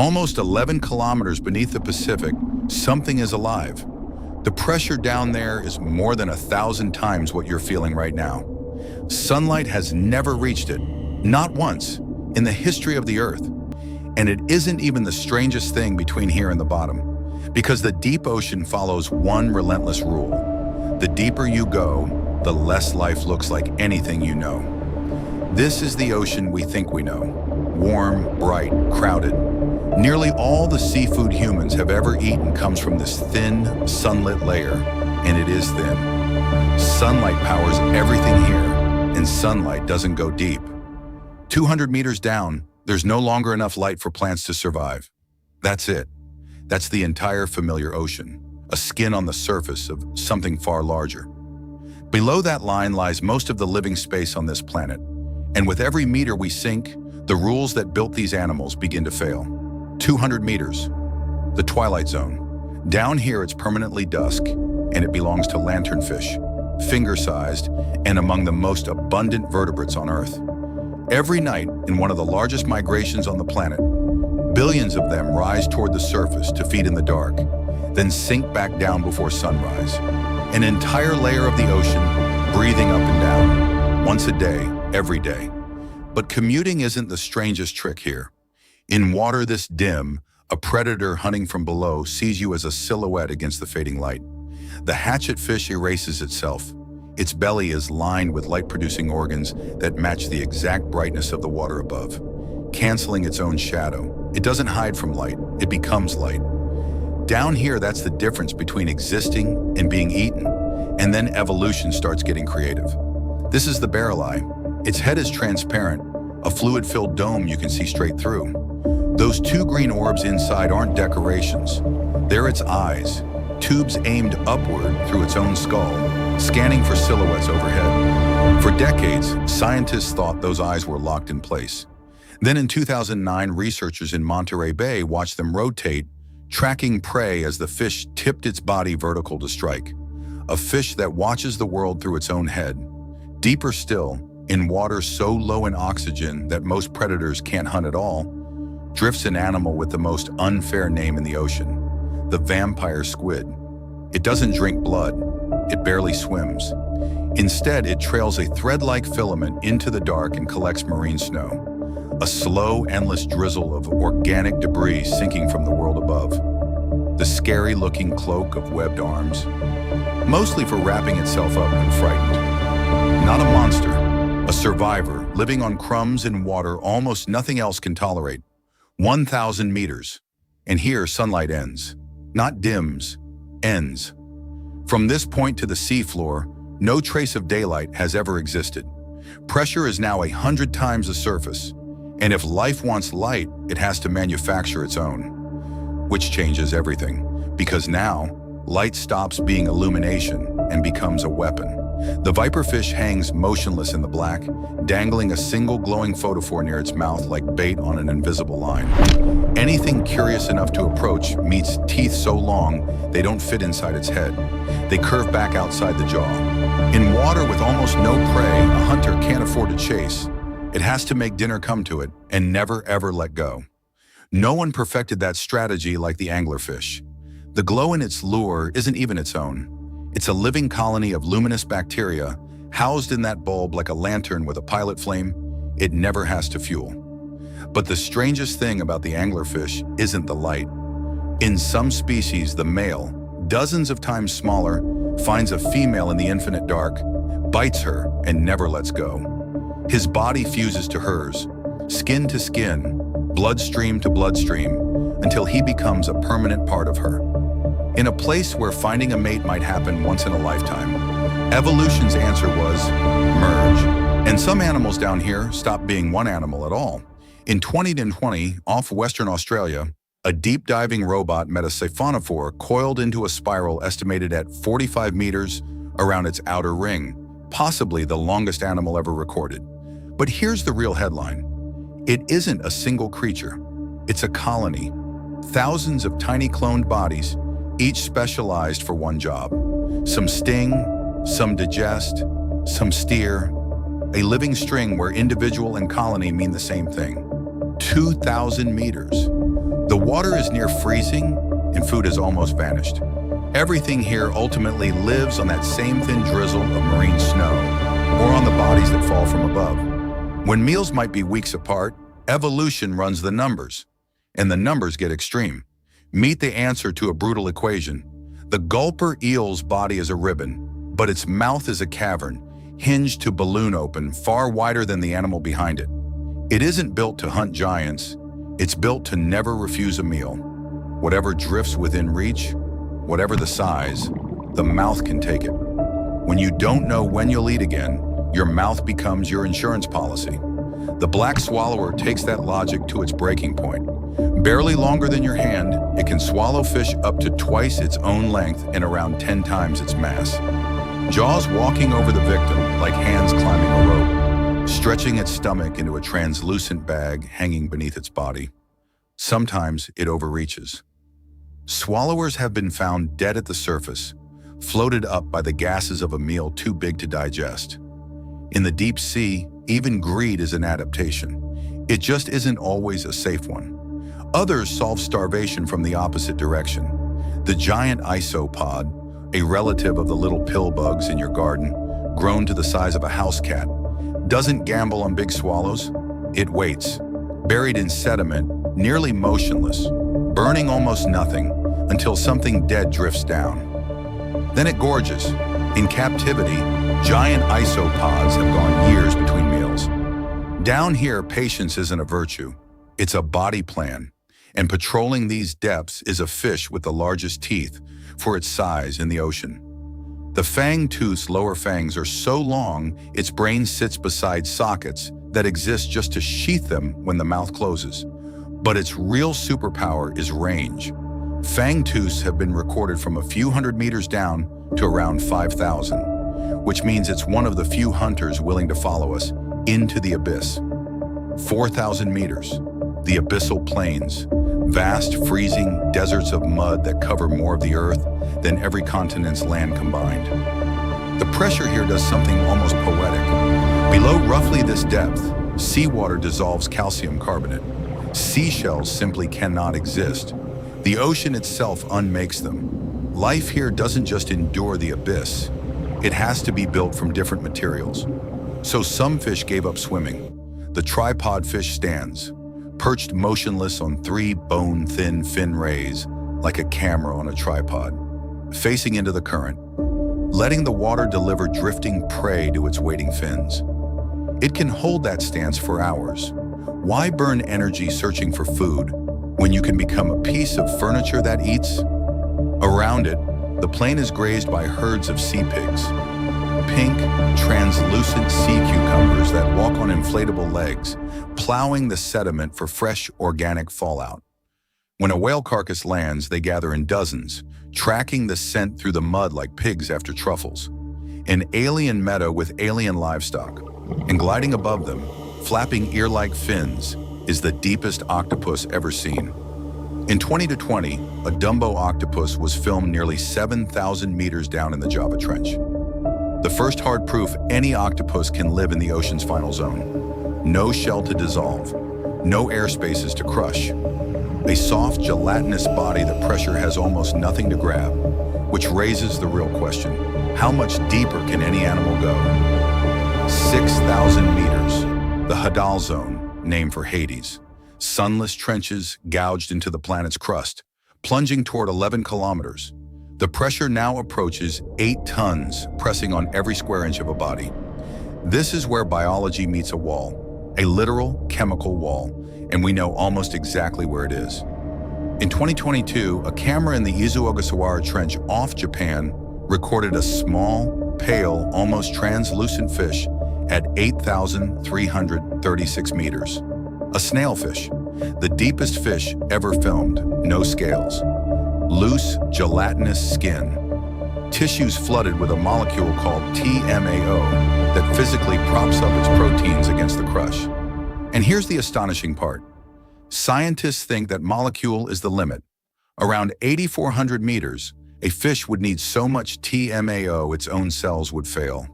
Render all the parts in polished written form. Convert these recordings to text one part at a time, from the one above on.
Almost 11 kilometers beneath the Pacific, something is alive. The pressure down there is more than 1,000 times what you're feeling right now. Sunlight has never reached it, not once, in the history of the Earth. And it isn't even the strangest thing between here and the bottom, because the deep ocean follows one relentless rule. The deeper you go, the less life looks like anything you know. This is the ocean we think we know. Warm, bright, crowded. Nearly all the seafood humans have ever eaten comes from this thin, sunlit layer, and it is thin. Sunlight powers everything here, and sunlight doesn't go deep. 200 meters down, there's no longer enough light for plants to survive. That's it. That's the entire familiar ocean, a skin on the surface of something far larger. Below that line lies most of the living space on this planet, and with every meter we sink, the rules that built these animals begin to fail. 200 meters, the Twilight Zone. Down here it's permanently dusk, and it belongs to lanternfish, finger-sized and among the most abundant vertebrates on Earth. Every night, in one of the largest migrations on the planet, billions of them rise toward the surface to feed in the dark, then sink back down before sunrise. An entire layer of the ocean, breathing up and down, once a day, every day. But commuting isn't the strangest trick here. In water this dim, a predator hunting from below sees you as a silhouette against the fading light. The hatchet fish erases itself. Its belly is lined with light-producing organs that match the exact brightness of the water above, canceling its own shadow. It doesn't hide from light, it becomes light. Down here, that's the difference between existing and being eaten, and then evolution starts getting creative. This is the barreleye. Its head is transparent, a fluid-filled dome you can see straight through. Those two green orbs inside aren't decorations. They're its eyes, tubes aimed upward through its own skull, scanning for silhouettes overhead. For decades, scientists thought those eyes were locked in place. Then in 2009, researchers in Monterey Bay watched them rotate, tracking prey as the fish tipped its body vertical to strike. A fish that watches the world through its own head. Deeper still, in water so low in oxygen that most predators can't hunt at all, drifts an animal with the most unfair name in the ocean, the vampire squid. It doesn't drink blood, it barely swims. Instead, it trails a thread-like filament into the dark and collects marine snow, a slow, endless drizzle of organic debris sinking from the world above. The scary-looking cloak of webbed arms, mostly for wrapping itself up when frightened. Not a monster, a survivor living on crumbs in water almost nothing else can tolerate. 1,000 meters, and here sunlight ends. Not dims, ends. From this point to the seafloor, no trace of daylight has ever existed. Pressure is now 100 times the surface, and if life wants light, it has to manufacture its own. Which changes everything, because now, light stops being illumination and becomes a weapon. The viperfish hangs motionless in the black, dangling a single glowing photophore near its mouth like bait on an invisible line. Anything curious enough to approach meets teeth so long they don't fit inside its head. They curve back outside the jaw. In water with almost no prey, a hunter can't afford to chase. It has to make dinner come to it and never ever let go. No one perfected that strategy like the anglerfish. The glow in its lure isn't even its own. It's a living colony of luminous bacteria housed in that bulb like a lantern with a pilot flame. It never has to fuel. But the strangest thing about the anglerfish isn't the light. In some species, the male, dozens of times smaller, finds a female in the infinite dark, bites her, and never lets go. His body fuses to hers, skin to skin, bloodstream to bloodstream, until he becomes a permanent part of her. In a place where finding a mate might happen once in a lifetime, evolution's answer was merge. And some animals down here stopped being one animal at all. In 2020, off Western Australia, a deep-diving robot met a siphonophore coiled into a spiral estimated at 45 meters around its outer ring, possibly the longest animal ever recorded. But here's the real headline. It isn't a single creature. It's a colony. Thousands of tiny cloned bodies, each specialized for one job. Some sting, some digest, some steer. A living string where individual and colony mean the same thing. 2,000 meters. The water is near freezing and food has almost vanished. Everything here ultimately lives on that same thin drizzle of marine snow or on the bodies that fall from above. When meals might be weeks apart, evolution runs the numbers, and the numbers get extreme. Meet the answer to a brutal equation. The gulper eel's body is a ribbon, but its mouth is a cavern, hinged to balloon open, far wider than the animal behind it. It isn't built to hunt giants, it's built to never refuse a meal. Whatever drifts within reach, whatever the size, the mouth can take it. When you don't know when you'll eat again, your mouth becomes your insurance policy. The black swallower takes that logic to its breaking point. Barely longer than your hand, it can swallow fish up to twice its own length and around 10 times its mass. Jaws walking over the victim like hands climbing a rope, stretching its stomach into a translucent bag hanging beneath its body. Sometimes it overreaches. Swallowers have been found dead at the surface, floated up by the gases of a meal too big to digest. In the deep sea, even greed is an adaptation. It just isn't always a safe one. Others solve starvation from the opposite direction. The giant isopod, a relative of the little pill bugs in your garden, grown to the size of a house cat, doesn't gamble on big swallows. It waits, buried in sediment, nearly motionless, burning almost nothing, until something dead drifts down. Then it gorges. In captivity, giant isopods have gone years between meals. Down here, patience isn't a virtue, it's a body plan. And patrolling these depths is a fish with the largest teeth for its size in the ocean. The fang-tooth's lower fangs are so long, its brain sits beside sockets that exist just to sheath them when the mouth closes. But its real superpower is range. Fang-tooths have been recorded from a few hundred meters down to around 5,000, which means it's one of the few hunters willing to follow us into the abyss. 4,000 meters, the abyssal plains, vast freezing deserts of mud that cover more of the earth than every continent's land combined. The pressure here does something almost poetic. Below roughly this depth, seawater dissolves calcium carbonate. Seashells simply cannot exist. The ocean itself unmakes them. Life here doesn't just endure the abyss. It has to be built from different materials. So some fish gave up swimming. The tripod fish stands, perched motionless on 3 bone-thin fin rays, like a camera on a tripod, facing into the current, letting the water deliver drifting prey to its waiting fins. It can hold that stance for hours. Why burn energy searching for food when you can become a piece of furniture that eats? Around it, the plain is grazed by herds of sea pigs, pink, translucent sea cucumbers that walk on inflatable legs, plowing the sediment for fresh, organic fallout. When a whale carcass lands, they gather in dozens, tracking the scent through the mud like pigs after truffles. An alien meadow with alien livestock, and gliding above them, flapping ear-like fins, is the deepest octopus ever seen. In 2020, a Dumbo octopus was filmed nearly 7,000 meters down in the Java Trench. The first hard proof any octopus can live in the ocean's final zone. No shell to dissolve, no air spaces to crush. A soft, gelatinous body that pressure has almost nothing to grab, which raises the real question: how much deeper can any animal go? 6,000 meters, the Hadal Zone, named for Hades. Sunless trenches gouged into the planet's crust, plunging toward 11 kilometers. The pressure now approaches 8 tons, pressing on every square inch of a body. This is where biology meets a wall, a literal chemical wall, and we know almost exactly where it is. In 2022, a camera in the Izu Ogasawara Trench off Japan recorded a small, pale, almost translucent fish at 8,336 meters. A snailfish, the deepest fish ever filmed, no scales. Loose, gelatinous skin. Tissues flooded with a molecule called TMAO that physically props up its proteins against the crush. And here's the astonishing part. Scientists think that molecule is the limit. Around 8,400 meters, a fish would need so much TMAO its own cells would fail.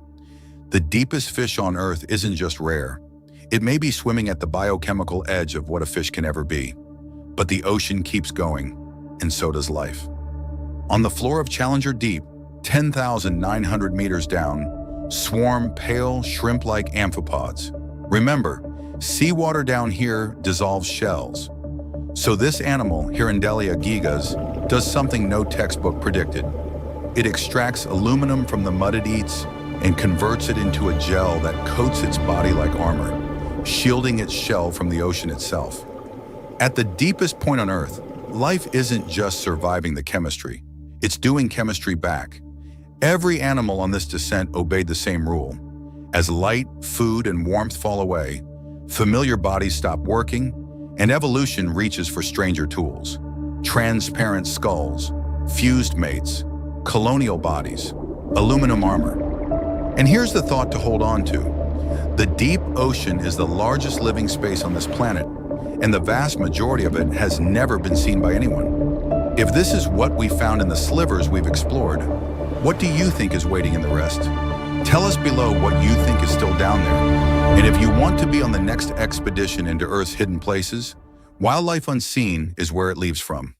The deepest fish on Earth isn't just rare. It may be swimming at the biochemical edge of what a fish can ever be. But the ocean keeps going, and so does life. On the floor of Challenger Deep, 10,900 meters down, swarm pale, shrimp-like amphipods. Remember, seawater down here dissolves shells. So this animal, Hirandelia gigas, does something no textbook predicted. It extracts aluminum from the mud it eats and converts it into a gel that coats its body like armor, shielding its shell from the ocean itself. At the deepest point on Earth, life isn't just surviving the chemistry, it's doing chemistry back. Every animal on this descent obeyed the same rule. As light, food, and warmth fall away, familiar bodies stop working, and evolution reaches for stranger tools. Transparent skulls, fused mates, colonial bodies, aluminum armor. And here's the thought to hold on to. The deep ocean is the largest living space on this planet, and the vast majority of it has never been seen by anyone. If this is what we found in the slivers we've explored, what do you think is waiting in the rest? Tell us below what you think is still down there. And if you want to be on the next expedition into Earth's hidden places, Wildlife Unseen is where it leaves from.